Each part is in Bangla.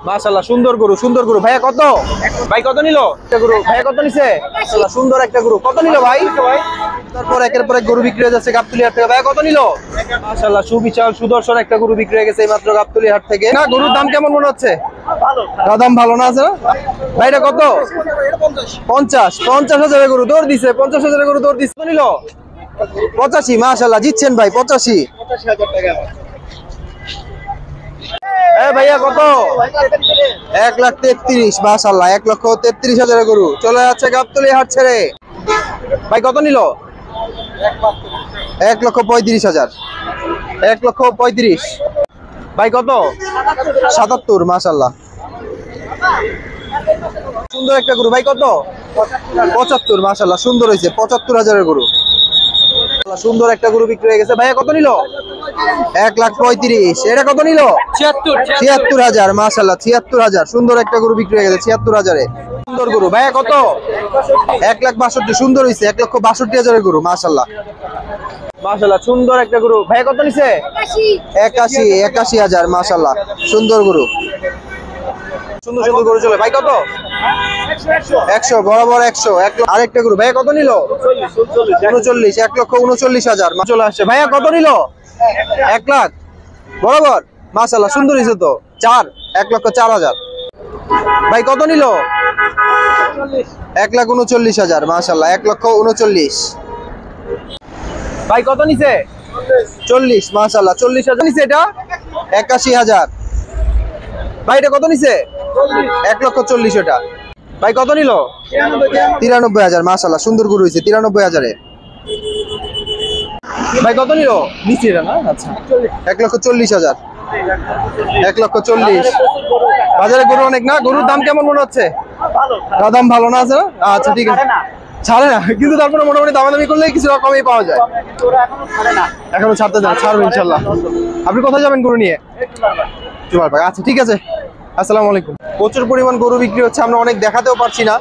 মাশাআল্লাহ সুন্দর গরু ভাইয়া কত? ভাই কত নিল? একটা গরু ভাইয়া কত নিছে? মাশাআল্লাহ সুন্দর একটা গরু কত নিল ভাই? তারপর একের পর এক গরু বিক্রি হয়ে যাচ্ছে গাবতলী হাট থেকে। ভাইয়া কত নিল? মাশাআল্লাহ সুবিশাল সুদর্শন একটা গরু বিক্রি হয়ে গেছে এইমাত্র গাবতলী হাট থেকে। না গরুর দাম কেমন মনে হচ্ছে? ভালো। দাম ভালো না আছে না? ভাইটা কত? 50,000 গরু দৌড় দিছে। 50,000 গরু দৌড় দিছে। কত নিল? 85। মাশাআল্লাহ জিতছেন ভাই 85,000 টাকা। ভাইয়া কত? 1,33,000। মাশাআল্লাহ 1,33,000 গরু চলে যাচ্ছে গাবতলী হাট ছেড়ে। ভাই কত নিল? 1,35,000। 1,35,000। ভাই কত? 77। মাশাআল্লাহ সুন্দর একটা গরু। ভাই কত? 75। মাশাআল্লাহ সুন্দর হয়েছে। 75,000 গরু সুন্দর একটা গরু বিক্রি হয়ে গেছে। ভাইয়া কত নিল? 1,35,000। এটা কত নিল? 76,000। মাশাআল্লাহ 76,000 সুন্দর একটা গরু বিক্রি হয়ে গেছে 76,000-এ। সুন্দর গরু। ভাইয়া কত? 1,62,000 সুন্দর হয়েছে। 1,62,000 গরু। মাশাআল্লাহ মাশাআল্লাহ সুন্দর একটা গরু। ভাইয়া কত নিছে? 81,000। মাশাআল্লাহ সুন্দর গরু সুন্দর সুন্দর গরু চলে। ভাই কত? 100 বরাবর 100। আরেকটা গরু। ভাইয়া কত নিল? 39। 1,39,000 চলে আসছে। ভাইয়া কত নিল? 1 লাখ বরাবর। মাশাআল্লাহ সুন্দর হয়েছে তো। 1,04,000। ভাই কত নিল? 1,39,000। মাশাআল্লাহ 1,39,000। ভাই কত নিছে? 40। মাশাআল্লাহ 40,000 নিছে। এটা 81,000। ভাই এটা কত নিছে? 1,40,000 এটা। ভাই কত নিল? 93,000। মাশাআল্লাহ সুন্দর গরু হয়েছে 93,000-এ। ভাই কত নিল? নিচে এটা না? আচ্ছা 1,40,000। 1,40,000। বাজারে গরু অনেক না? গরুর দাম কেমন মনে হচ্ছে? দাম ভালো না আছে না? আচ্ছা ঠিক আছে। ছাড়ে না কিন্তু তারপরে মোটামুটি দামাদামি করলে কিছু কমই পাওয়া যায়। এখনো ছাড়তে যান। ছাড়বো ইনশাল্লাহ। আপনি কোথায় যাবেন গরু নিয়ে? আচ্ছা ঠিক আছে। আসসালামু আলাইকুম। প্রচুর পরিমাণ গরু বিক্রি হচ্ছে, আমরা অনেক দেখাতেও পারছি না।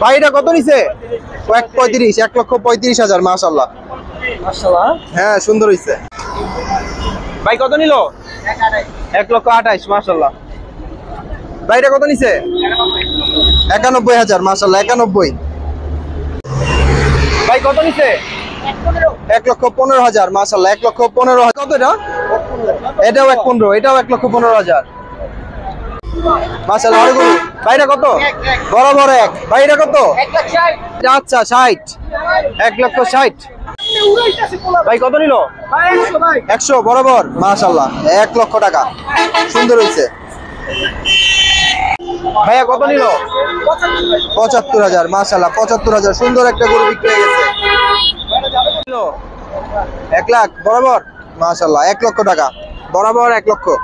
ভাই এটা কত নিছে? 1,35,000। 1,35,000। মাশাআল্লাহ হ্যাঁ সুন্দর হয়েছে। ভাই কত নিল? 1,28,000। মাশাআল্লাহ। ভাই এটা কত নিছে? 91,000। মাশাআল্লাহ 91। ভাই কত নিছে? 1,15,000। মাশাআল্লাহ 1,15,000। কত এটা? এটাও 1,15,000। এটাও 1,15,000। মাশাআল্লাহ আরে গরু। ভাইটা কত? বরাবর 1। ভাইটা কত? 1,60,000। আচ্ছা 60। 1,60,000। ভাই কত নিল? 100 বরাবর। মাশাআল্লাহ 1,00,000 টাকা সুন্দর হয়েছে। ভাইয়া কত নিল? 75,000। মাশাআল্লাহ 75,000 সুন্দর একটা গরু বিক্রি হয়ে গেছে। 1 লাখ বরাবর। মাশাআল্লাহ 1,00,000 টাকা বরাবর 1,00,000।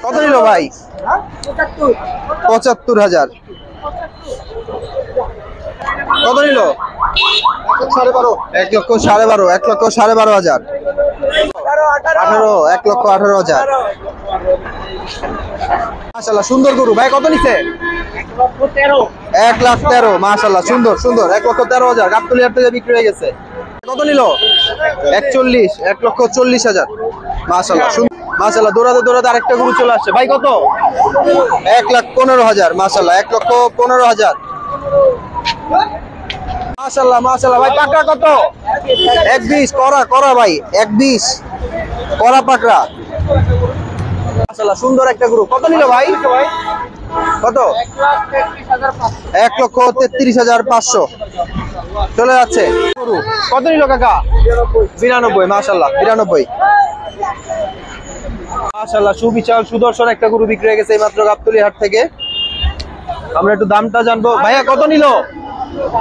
কত নিল ভাই? 75,000। কত নিল? 1,12,500। 1,12,500। 1,18,000। মাশাআল্লাহ সুন্দর গরু। ভাই কত নিছে? 1,13,000। মাশাআল্লাহ সুন্দর সুন্দর 1,13,000 গাবতলী হাট থেকে বিক্রি হয়ে গেছে। কত নিল? 41। 1,40,000। মাশাআল্লাহ মাশাআল্লাহ দৌড়াতে দৌড়াতে আরেকটা গরু চলে আসছে। ভাই কত? 1,15,000। মাশাআল্লাহ 1,15,000। মাশাআল্লাহ মাশাআল্লাহ। ভাই পাকড়া কত? 1,20 করা ভাই 1,20 করা পাকড়া। মাশাআল্লাহ সুন্দর একটা গরু। কত নিল ভাই? কত? 1,33,500 চলে যাচ্ছে গরু। কত নিল কাকা? 92। মাশাআল্লাহ 92। মাশাআল্লাহ সুবিশাল সুদর্শন একটা গরু বিক্রি হয়ে গেছে এইমাত্র গাবতলী হাট থেকে। আমরা একটু দামটা জানবো। ভাইয়া কত নিল?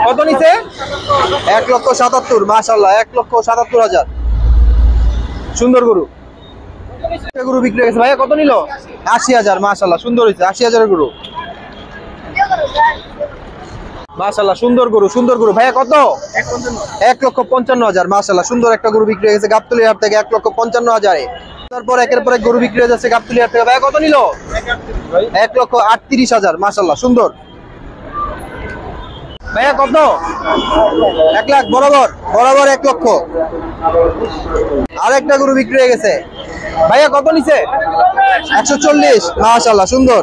কত নিছে? 1,77,000। মাশাআল্লাহ 1,77,000 সুন্দর গরু। গরু বিক্রি হয়ে গেছে। ভাইয়া কত নিল? 80,000। মাশাআল্লাহ সুন্দর হয়েছে 80,000 গরু। মাশাআল্লাহ সুন্দর গরু সুন্দর গরু। ভাইয়া কত? 1,55,000। মাশাআল্লাহ সুন্দর একটা গরু বিক্রি হয়ে গেছে গাবতলী হাট থেকে 1,55,000-এ। তারপর একের পর এক গরু বিক্রি হয়ে যাচ্ছে গাবতলী হাট থেকে। ভাইয়া কত নিল? 1,38,000। মাশাআল্লাহ সুন্দর। ভাইয়া কত? 1 লাখ বরাবর, বরাবর 1 লক্ষ। আরেকটা গরু বিক্রি হয়ে গেছে। ভাইয়া কত নিছে? 140। মাশাআল্লাহ, সুন্দর।